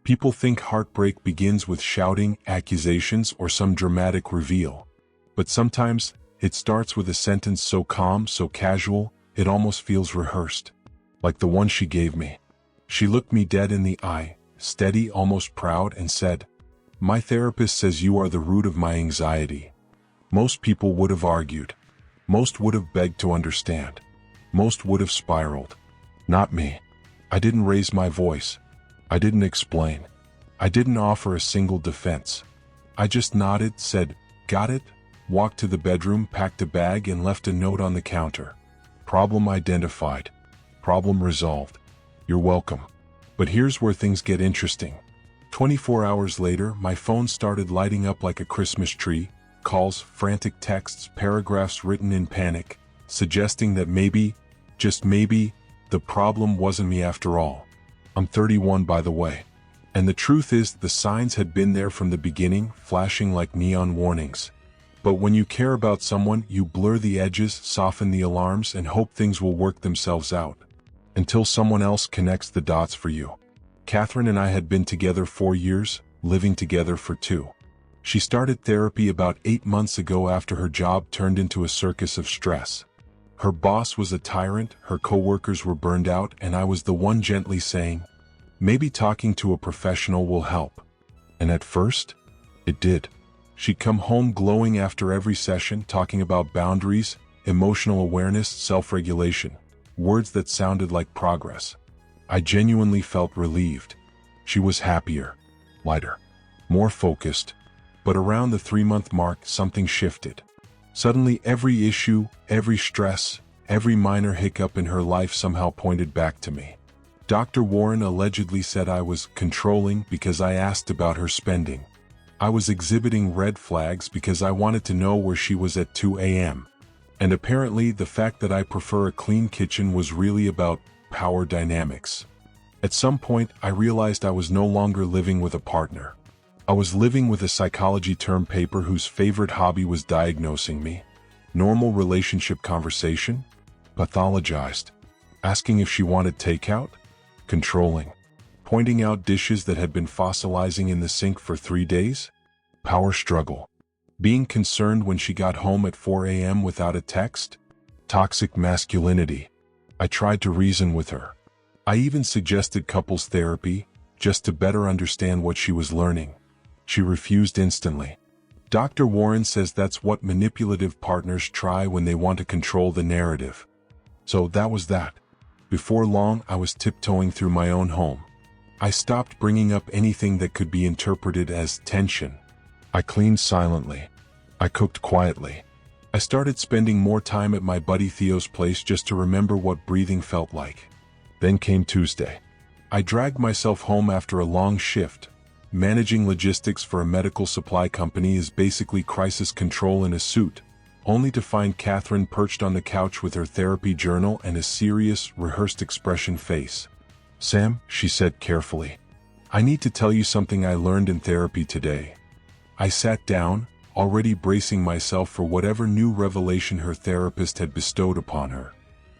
People think heartbreak begins with shouting, accusations, or some dramatic reveal. But sometimes, it starts with a sentence so calm, so casual, it almost feels rehearsed. Like the one she gave me. She looked me dead in the eye, steady, almost proud, and said, "My therapist says you are the root of my anxiety." Most people would have argued. Most would have begged to understand. Most would have spiraled. Not me. I didn't raise my voice. I didn't explain. I didn't offer a single defense. I just nodded, said, "Got it," walked to the bedroom, packed a bag, and left a note on the counter. Problem identified. Problem resolved. You're welcome. But here's where things get interesting. 24 hours later, my phone started lighting up like a Christmas tree. Calls, frantic texts, paragraphs written in panic, suggesting that maybe, just maybe, the problem wasn't me after all. I'm 31, by the way. And the truth is, the signs had been there from the beginning, flashing like neon warnings. But when you care about someone, you blur the edges, soften the alarms, and hope things will work themselves out. Until someone else connects the dots for you. Catherine and I had been together 4 years, living together for 2. She started therapy about 8 months ago after her job turned into a circus of stress. Her boss was a tyrant, her coworkers were burned out, and I was the one gently saying, "Maybe talking to a professional will help." And at first, it did. She'd come home glowing after every session, talking about boundaries, emotional awareness, self-regulation, words that sounded like progress. I genuinely felt relieved. She was happier, lighter, more focused. But around the 3-month mark, something shifted. Suddenly, every issue, every stress, every minor hiccup in her life somehow pointed back to me. Dr. Warren allegedly said I was controlling because I asked about her spending. I was exhibiting red flags because I wanted to know where she was at 2 a.m. And apparently, the fact that I prefer a clean kitchen was really about power dynamics. At some point, I realized I was no longer living with a partner. I was living with a psychology term paper whose favorite hobby was diagnosing me. Normal relationship conversation? Pathologized. Asking if she wanted takeout? Controlling. Pointing out dishes that had been fossilizing in the sink for 3 days? Power struggle. Being concerned when she got home at 4 a.m. without a text? Toxic masculinity. I tried to reason with her. I even suggested couples therapy, just to better understand what she was learning. She refused instantly. Dr. Warren says that's what manipulative partners try when they want to control the narrative. So that was that. Before long, I was tiptoeing through my own home. I stopped bringing up anything that could be interpreted as tension. I cleaned silently. I cooked quietly. I started spending more time at my buddy Theo's place just to remember what breathing felt like. Then came Tuesday. I dragged myself home after a long shift. Managing logistics for a medical supply company is basically crisis control in a suit, only to find Catherine perched on the couch with her therapy journal and a serious, rehearsed expression face. "Sam," she said carefully, "I need to tell you something I learned in therapy today." I sat down, already bracing myself for whatever new revelation her therapist had bestowed upon her.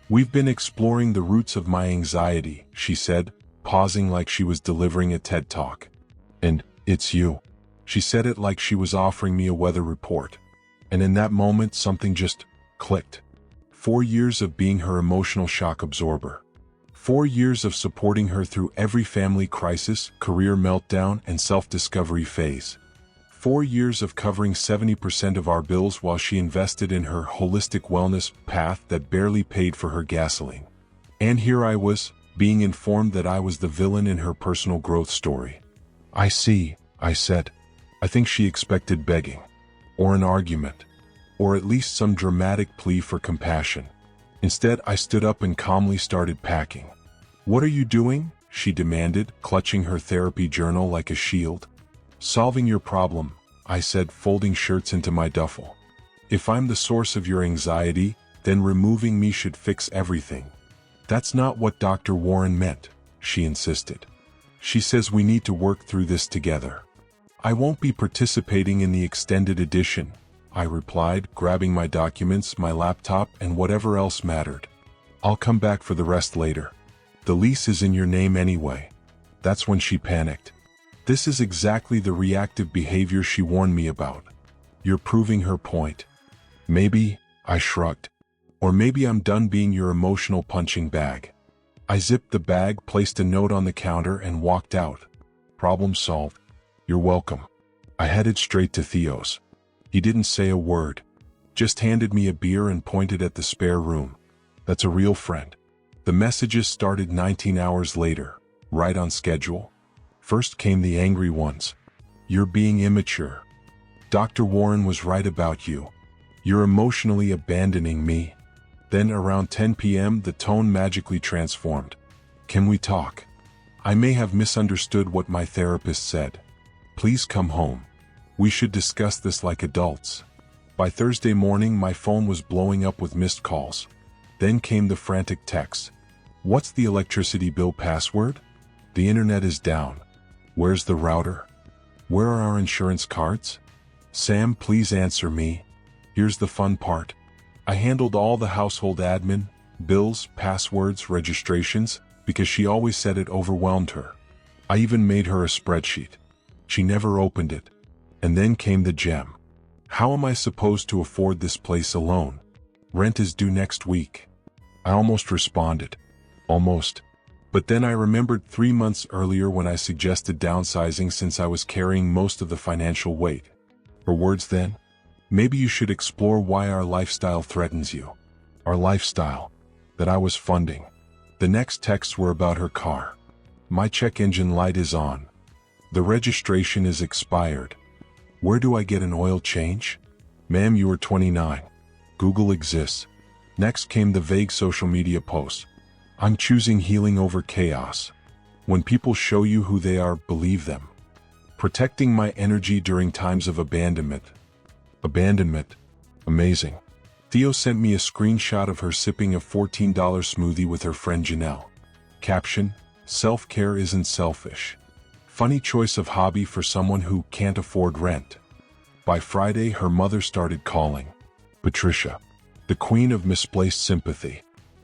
"We've been exploring the roots of my anxiety," she said, pausing like she was delivering a TED Talk. "And it's you." She said it like she was offering me a weather report. And in that moment, something just clicked. 4 years of being her emotional shock absorber. 4 years of supporting her through every family crisis, career meltdown, and self-discovery phase. 4 years of covering 70% of our bills while she invested in her holistic wellness path that barely paid for her gasoline. And here I was, being informed that I was the villain in her personal growth story. "I see," I said. I think she expected begging. Or an argument. Or at least some dramatic plea for compassion. Instead, I stood up and calmly started packing. "What are you doing?" she demanded, clutching her therapy journal like a shield. "Solving your problem," I said, folding shirts into my duffel. "If I'm the source of your anxiety, then removing me should fix everything." "That's not what Dr. Warren meant," she insisted. "She says we need to work through this together." "I won't be participating in the extended edition," I replied, grabbing my documents, my laptop, and whatever else mattered. "I'll come back for the rest later. The lease is in your name anyway." That's when she panicked. This is exactly the reactive behavior she warned me about. You're proving her point. Maybe, I shrugged. Or maybe I'm done being your emotional punching bag. I zipped the bag, placed a note on the counter, and walked out. Problem solved. You're welcome. I headed straight to Theo's. He didn't say a word. Just handed me a beer and pointed at the spare room. That's a real friend. The messages started 19 hours later, right on schedule. First came the angry ones. You're being immature. Dr. Warren was right about you. You're emotionally abandoning me. Then around 10 p.m. the tone magically transformed. Can we talk? I may have misunderstood what my therapist said. Please come home. We should discuss this like adults. By Thursday morning my phone was blowing up with missed calls. Then came the frantic texts. What's the electricity bill password? The internet is down. Where's the router? Where are our insurance cards? Sam, please answer me. Here's the fun part. I handled all the household admin, bills, passwords, registrations, because she always said it overwhelmed her. I even made her a spreadsheet. She never opened it. And then came the gem. How am I supposed to afford this place alone? Rent is due next week. I almost responded. Almost. But then I remembered 3 months earlier when I suggested downsizing since I was carrying most of the financial weight. Her words then? Maybe you should explore why our lifestyle threatens you. Our lifestyle. That I was funding. The next texts were about her car. My check engine light is on. The registration is expired. Where do I get an oil change? Ma'am, you are 29. Google exists. Next came the vague social media posts. I'm choosing healing over chaos. When people show you who they are, believe them. Protecting my energy during times of abandonment. Abandonment. Amazing. Theo sent me a screenshot of her sipping a $14 smoothie with her friend Janelle. Caption: self-care isn't selfish. Funny choice of hobby for someone who can't afford rent. By Friday, her mother started calling. Patricia. The queen of misplaced sympathy.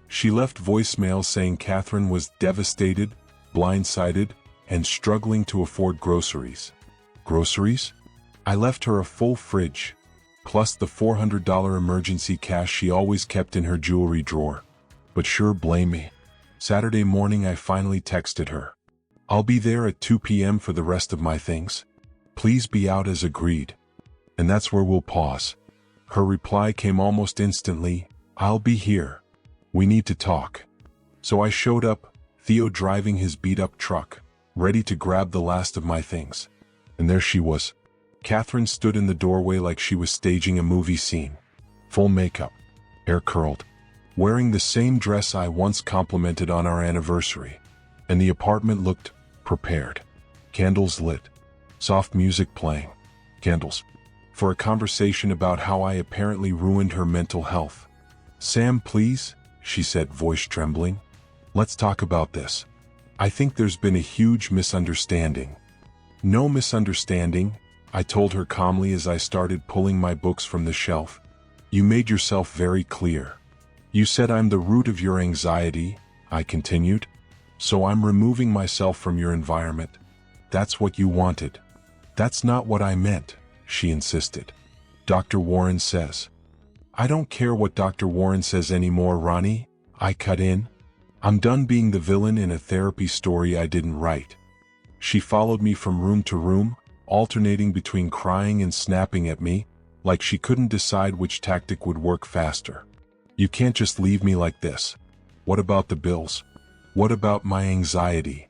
She left voicemails saying Catherine was devastated, blindsided, and struggling to afford groceries. Groceries? I left her a full fridge, plus the $400 emergency cash she always kept in her jewelry drawer. But sure, blame me. Saturday morning I finally texted her. I'll be there at 2 p.m. for the rest of my things. Please be out as agreed. And that's where we'll pause. Her reply came almost instantly. I'll be here. We need to talk. So I showed up, Theo driving his beat-up truck, ready to grab the last of my things. And there she was. Catherine stood in the doorway like she was staging a movie scene. Full makeup, hair curled, wearing the same dress I once complimented on our anniversary. And the apartment looked prepared. Candles lit, soft music playing. Candles. For a conversation about how I apparently ruined her mental health. Sam, please, she said, voice trembling. Let's talk about this. I think there's been a huge misunderstanding. No misunderstanding, I told her calmly as I started pulling my books from the shelf. You made yourself very clear. You said I'm the root of your anxiety, I continued. So I'm removing myself from your environment. That's what you wanted. That's not what I meant, she insisted. Dr. Warren says. I don't care what Dr. Warren says anymore, Ronnie, I cut in. I'm done being the villain in a therapy story I didn't write. She followed me from room to room, alternating between crying and snapping at me, like she couldn't decide which tactic would work faster. You can't just leave me like this. What about the bills? What about my anxiety?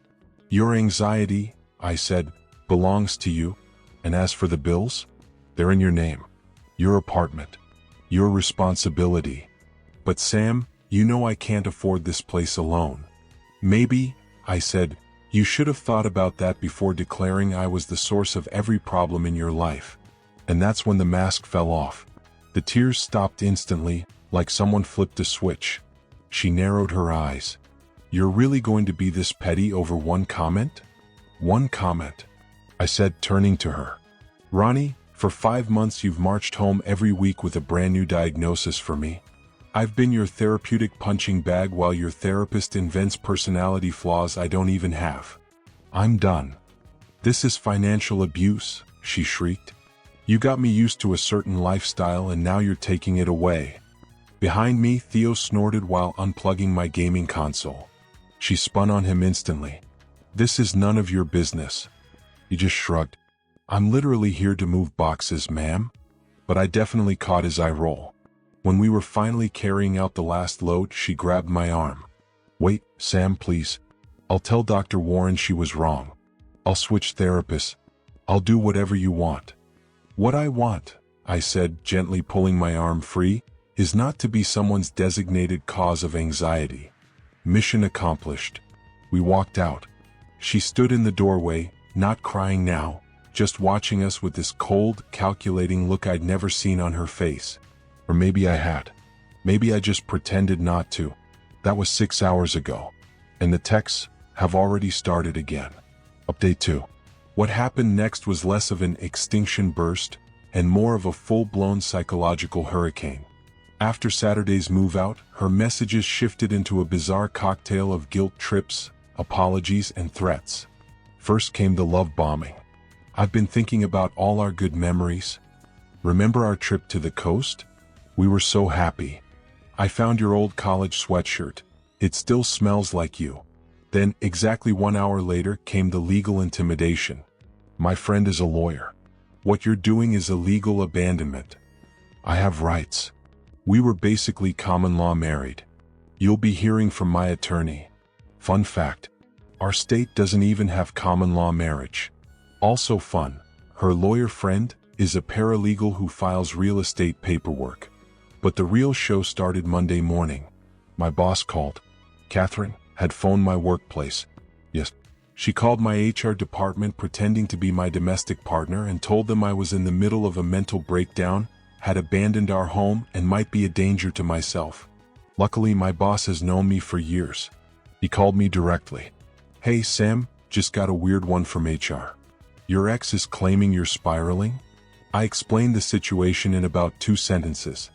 Your anxiety, I said, belongs to you. And as for the bills, they're in your name. Your apartment. Your responsibility. But Sam, you know I can't afford this place alone. Maybe, I said, you should have thought about that before declaring I was the source of every problem in your life. And that's when the mask fell off. The tears stopped instantly, like someone flipped a switch. She narrowed her eyes. You're really going to be this petty over one comment? One comment, I said, turning to her. Ronnie, for 5 months you've marched home every week with a brand new diagnosis for me. I've been your therapeutic punching bag while your therapist invents personality flaws I don't even have. I'm done. "This is financial abuse," she shrieked. "You got me used to a certain lifestyle and now you're taking it away." Behind me, Theo snorted while unplugging my gaming console. She spun on him instantly. "This is none of your business." He just shrugged. "I'm literally here to move boxes, ma'am." But I definitely caught his eye roll. When we were finally carrying out the last load, she grabbed my arm. "Wait, Sam, please. I'll tell Dr. Warren she was wrong. I'll switch therapists. I'll do whatever you want." "What I want," I said, gently pulling my arm free, "is not to be someone's designated cause of anxiety." Mission accomplished. We walked out. She stood in the doorway, not crying now, just watching us with this cold, calculating look I'd never seen on her face. Or maybe I had. Maybe I just pretended not to. That was 6 hours ago. And the texts have already started again. Update 2. What happened next was less of an extinction burst and more of a full-blown psychological hurricane. After Saturday's move-out, her messages shifted into a bizarre cocktail of guilt trips, apologies, and threats. First came the love bombing. "I've been thinking about all our good memories. Remember our trip to the coast? We were so happy. I found your old college sweatshirt. It still smells like you." Then, exactly 1 hour later, came the legal intimidation. "My friend is a lawyer. What you're doing is illegal abandonment. I have rights. We were basically common law married. You'll be hearing from my attorney. Fun fact, our state doesn't even have common law marriage." Also fun, her lawyer friend is a paralegal who files real estate paperwork. But the real show started Monday morning. My boss called. Catherine had phoned my workplace. Yes, she called my HR department pretending to be my domestic partner and told them I was in the middle of a mental breakdown, had abandoned our home, and might be a danger to myself. Luckily, my boss has known me for years. He called me directly. "Hey Sam, just got a weird one from HR. Your ex is claiming you're spiraling?" I explained the situation in about 2 sentences.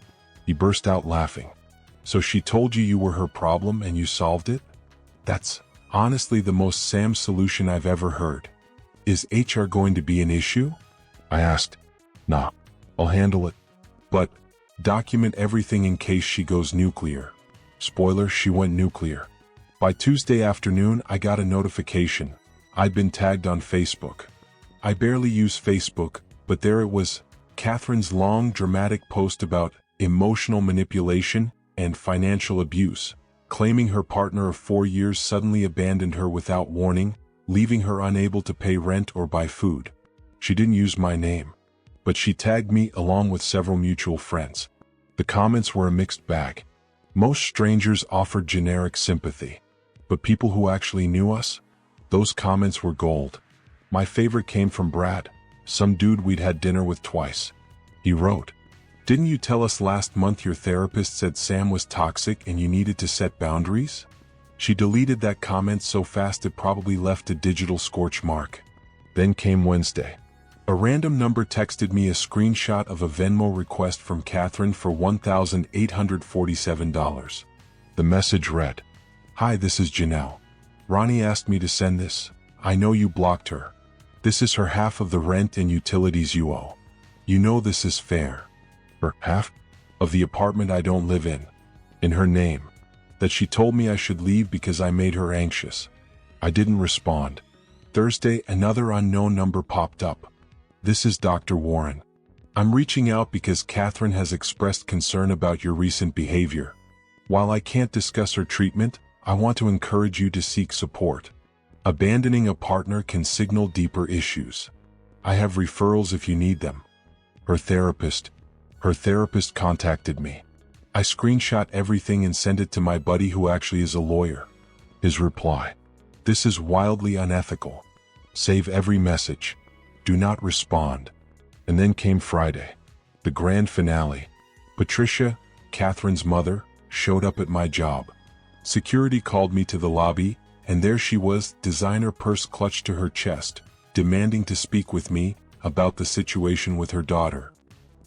He burst out laughing. "So she told you you were her problem and you solved it?" That's honestly the most Sam solution I've ever heard. "Is HR going to be an issue?" I asked. "Nah, I'll handle it. But document everything in case she goes nuclear." Spoiler, she went nuclear. By Tuesday afternoon, I got a notification. I'd been tagged on Facebook. I barely use Facebook, but there it was, Catherine's long, dramatic post about emotional manipulation and financial abuse, claiming her partner of 4 years suddenly abandoned her without warning, leaving her unable to pay rent or buy food. She didn't use my name, but she tagged me along with several mutual friends. The comments were a mixed bag. Most strangers offered generic sympathy, but people who actually knew us, those comments were gold. My favorite came from Brad, some dude we'd had dinner with twice. He wrote, "Didn't you tell us last month your therapist said Sam was toxic and you needed to set boundaries?" She deleted that comment so fast it probably left a digital scorch mark. Then came Wednesday. A random number texted me a screenshot of a Venmo request from Catherine for $1,847. The message read, "Hi, this is Janelle. Ronnie asked me to send this. I know you blocked her. This is her half of the rent and utilities you owe. You know this is fair. Her half of the apartment I don't live in her name. That she told me I should leave because I made her anxious." I didn't respond. Thursday, another unknown number popped up. "This is Dr. Warren. I'm reaching out because Catherine has expressed concern about your recent behavior. While I can't discuss her treatment, I want to encourage you to seek support. Abandoning a partner can signal deeper issues. I have referrals if you need them." Her therapist contacted me. I screenshot everything and sent it to my buddy who actually is a lawyer. His reply, "This is wildly unethical. Save every message. Do not respond." And then came Friday, the grand finale. Patricia, Catherine's mother, showed up at my job. Security called me to the lobby, and there she was, designer purse clutched to her chest, demanding to speak with me about the situation with her daughter.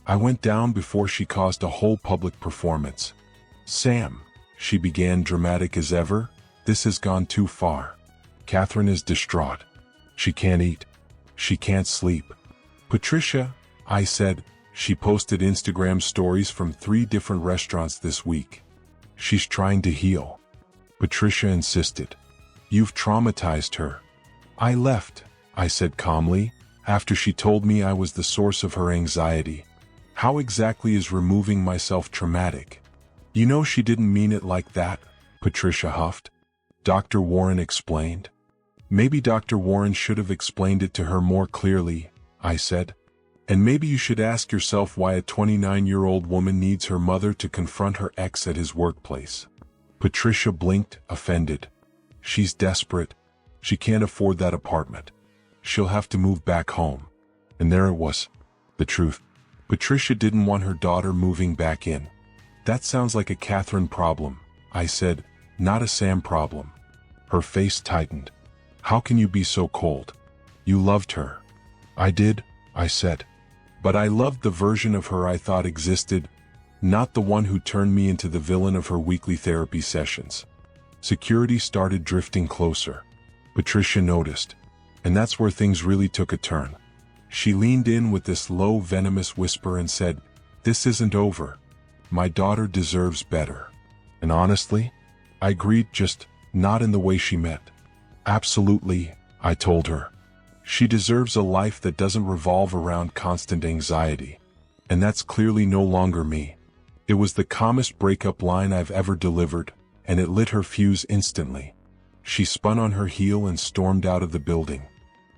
I went down before she caused a whole public performance. "Sam," she began, dramatic as ever, "this has gone too far. Catherine is distraught. She can't eat. She can't sleep. Patricia, I said, she posted Instagram stories from 3 different restaurants this week. She's trying to heal. Patricia insisted. You've traumatized her. I left, I said calmly, after she told me I was the source of her anxiety. How exactly is removing myself traumatic? You know she didn't mean it like that, Patricia huffed. Dr. Warren explained. Maybe Dr. Warren should have explained it to her more clearly, I said. And maybe you should ask yourself why a 29-year-old woman needs her mother to confront her ex at his workplace. Patricia blinked, offended. She's desperate. She can't afford that apartment. She'll have to move back home. And there it was. The truth. Patricia didn't want her daughter moving back in. That sounds like a Catherine problem, I said, not a Sam problem. Her face tightened. How can you be so cold? You loved her. I did, I said. But I loved the version of her I thought existed, not the one who turned me into the villain of her weekly therapy sessions. Security started drifting closer. Patricia noticed. And that's where things really took a turn. She leaned in with this low, venomous whisper and said, "This isn't over. My daughter deserves better." And honestly, I agreed, just not in the way she meant. Absolutely, I told her. She deserves a life that doesn't revolve around constant anxiety. And that's clearly no longer me. It was the calmest breakup line I've ever delivered, and it lit her fuse instantly. She spun on her heel and stormed out of the building.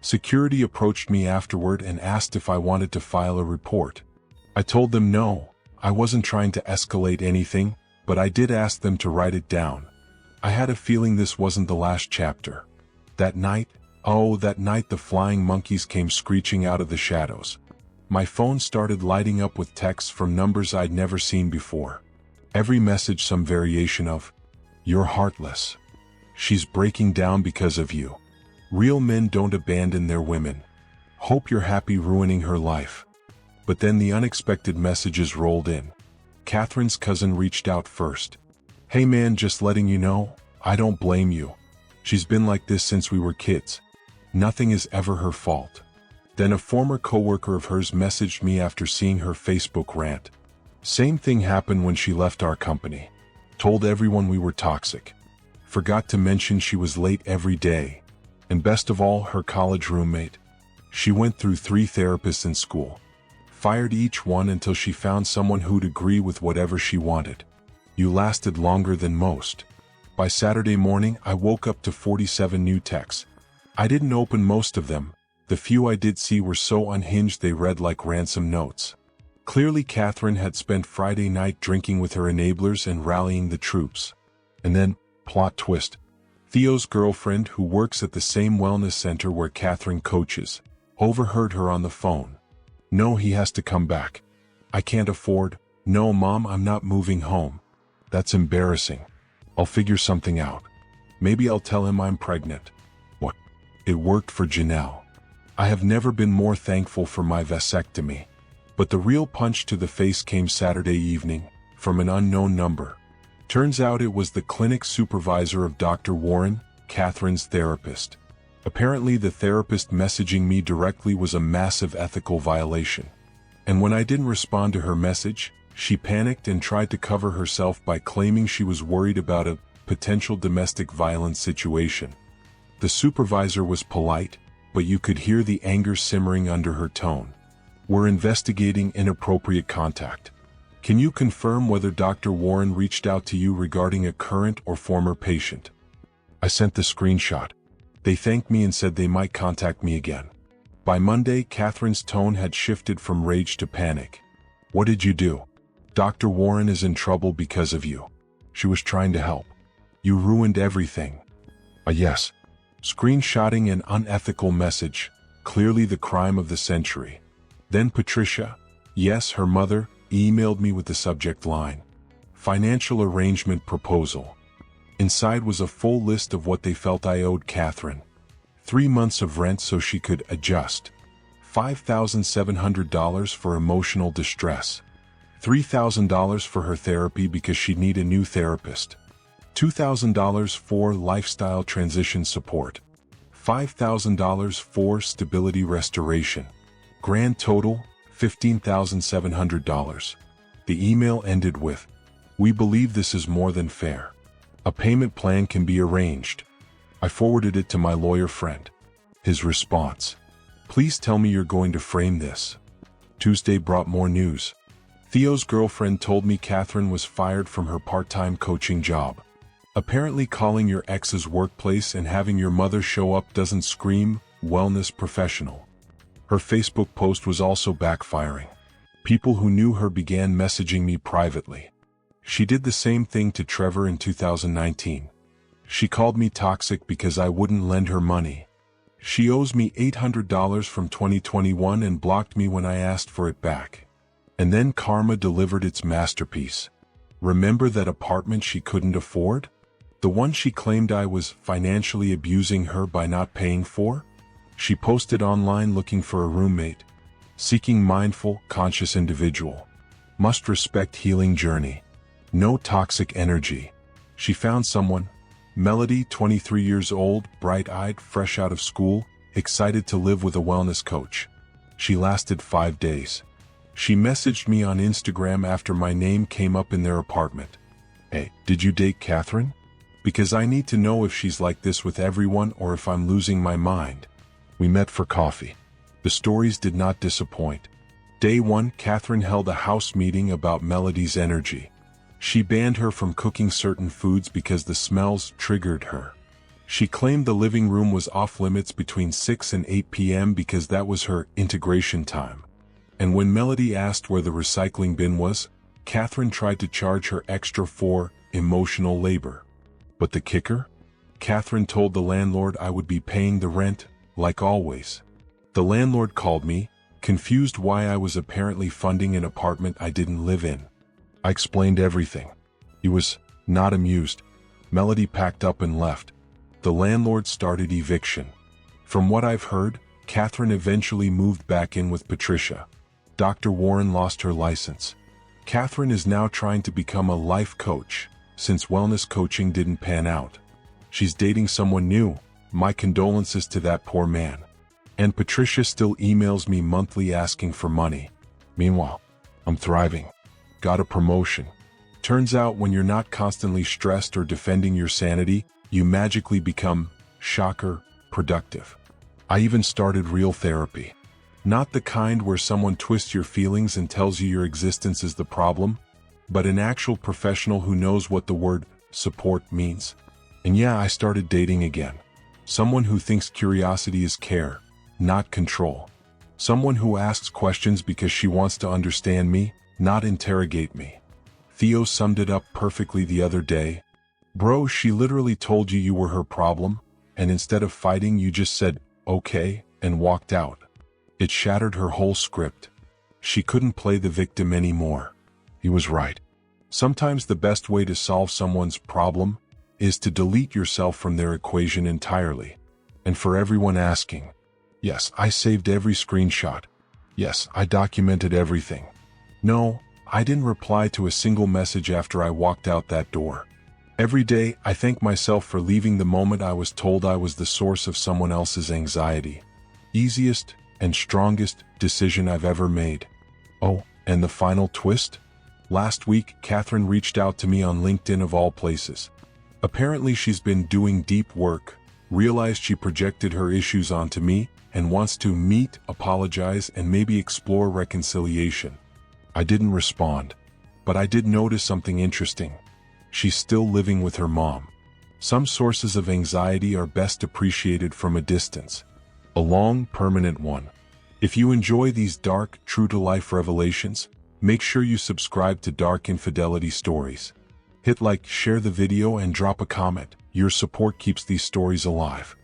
Security approached me afterward and asked if I wanted to file a report. I told them no, I wasn't trying to escalate anything, but I did ask them to write it down. I had a feeling this wasn't the last chapter. That night, that night the flying monkeys came screeching out of the shadows. My phone started lighting up with texts from numbers I'd never seen before. Every message some variation of, "You're heartless. She's breaking down because of you. Real men don't abandon their women. Hope you're happy ruining her life." But then the unexpected messages rolled in. Catherine's cousin reached out first. "Hey man, just letting you know, I don't blame you. She's been like this since we were kids. Nothing is ever her fault." Then a former coworker of hers messaged me after seeing her Facebook rant. Same thing happened when she left our company. Told everyone we were toxic. Forgot to mention she was late every day. And best of all, her college roommate. She went through 3 therapists in school. Fired each one until she found someone who'd agree with whatever she wanted. You lasted longer than most. By Saturday morning, I woke up to 47 new texts. I didn't open most of them. The few I did see were so unhinged they read like ransom notes. Clearly Catherine had spent Friday night drinking with her enablers and rallying the troops. And then, plot twist, Theo's girlfriend, who works at the same wellness center where Catherine coaches, overheard her on the phone. "No, he has to come back. I can't afford. No, Mom, I'm not moving home. That's embarrassing. I'll figure something out. Maybe I'll tell him I'm pregnant." What? It worked for Janelle. I have never been more thankful for my vasectomy. But the real punch to the face came Saturday evening, from an unknown number. Turns out it was the clinic supervisor of Dr. Warren, Catherine's therapist. Apparently the therapist messaging me directly was a massive ethical violation. And when I didn't respond to her message, she panicked and tried to cover herself by claiming she was worried about a potential domestic violence situation. The supervisor was polite, but you could hear the anger simmering under her tone. "We're investigating inappropriate contact. Can you confirm whether Dr. Warren reached out to you regarding a current or former patient?" I sent the screenshot. They thanked me and said they might contact me again. By Monday, Catherine's tone had shifted from rage to panic. "What did you do? Dr. Warren is in trouble because of you. She was trying to help. You ruined everything." Yes. Screenshotting an unethical message, clearly the crime of the century. Then Patricia, yes, her mother, emailed me with the subject line, "Financial arrangement proposal." Inside was a full list of what they felt I owed Catherine. 3 months of rent so she could adjust. $5,700 for emotional distress. $3,000 for her therapy because she'd need a new therapist. $2,000 for lifestyle transition support. $5,000 for stability restoration. Grand total, $15,700. The email ended with, "We believe this is more than fair. A payment plan can be arranged." I forwarded it to my lawyer friend. His response, "Please tell me you're going to frame this." Tuesday brought more news. Theo's girlfriend told me Catherine was fired from her part-time coaching job. Apparently calling your ex's workplace and having your mother show up doesn't scream wellness professional. Her Facebook post was also backfiring. People who knew her began messaging me privately. She did the same thing to Trevor in 2019. She called me toxic because I wouldn't lend her money. She owes me $800 from 2021 and blocked me when I asked for it back. And then karma delivered its masterpiece. Remember that apartment she couldn't afford? The one she claimed I was financially abusing her by not paying for? She posted online looking for a roommate. Seeking mindful, conscious individual. Must respect healing journey. No toxic energy. She found someone. Melody, 23 years old, bright-eyed, fresh out of school, excited to live with a wellness coach. She lasted 5 days. She messaged me on Instagram after my name came up in their apartment. "Hey, did you date Catherine? Because I need to know if she's like this with everyone or if I'm losing my mind." We met for coffee. The stories did not disappoint. Day 1, Catherine held a house meeting about Melody's energy. She banned her from cooking certain foods because the smells triggered her. She claimed the living room was off limits between 6 and 8 p.m. because that was her integration time. And when Melody asked where the recycling bin was, Catherine tried to charge her extra for emotional labor. But the kicker? Catherine told the landlord I would be paying the rent, like always. The landlord called me, confused why I was apparently funding an apartment I didn't live in. I explained everything. He was not amused. Melody packed up and left. The landlord started eviction. From what I've heard, Catherine eventually moved back in with Patricia. Dr. Warren lost her license. Catherine is now trying to become a life coach, since wellness coaching didn't pan out. She's dating someone new. My condolences to that poor man. And Patricia still emails me monthly asking for money. Meanwhile, I'm thriving. Got a promotion. Turns out when you're not constantly stressed or defending your sanity, you magically become, shocker, productive. I even started real therapy. Not the kind where someone twists your feelings and tells you your existence is the problem, but an actual professional who knows what the word support means. And yeah, I started dating again. Someone who thinks curiosity is care, not control. Someone who asks questions because she wants to understand me, not interrogate me. Theo summed it up perfectly the other day. "Bro, she literally told you you were her problem, and instead of fighting you just said, okay, and walked out." It shattered her whole script. She couldn't play the victim anymore. He was right. Sometimes the best way to solve someone's problem is to delete yourself from their equation entirely. And for everyone asking, yes, I saved every screenshot. Yes, I documented everything. No, I didn't reply to a single message after I walked out that door. Every day, I thank myself for leaving the moment I was told I was the source of someone else's anxiety. Easiest and strongest decision I've ever made. Oh, and the final twist? Last week, Catherine reached out to me on LinkedIn of all places. Apparently she's been doing deep work, realized she projected her issues onto me, and wants to meet, apologize, and maybe explore reconciliation. I didn't respond, but I did notice something interesting. She's still living with her mom. Some sources of anxiety are best appreciated from a distance. A long, permanent one. If you enjoy these dark, true-to-life revelations, make sure you subscribe to Dark Infidelity Stories. Hit like, share the video, and drop a comment. Your support keeps these stories alive.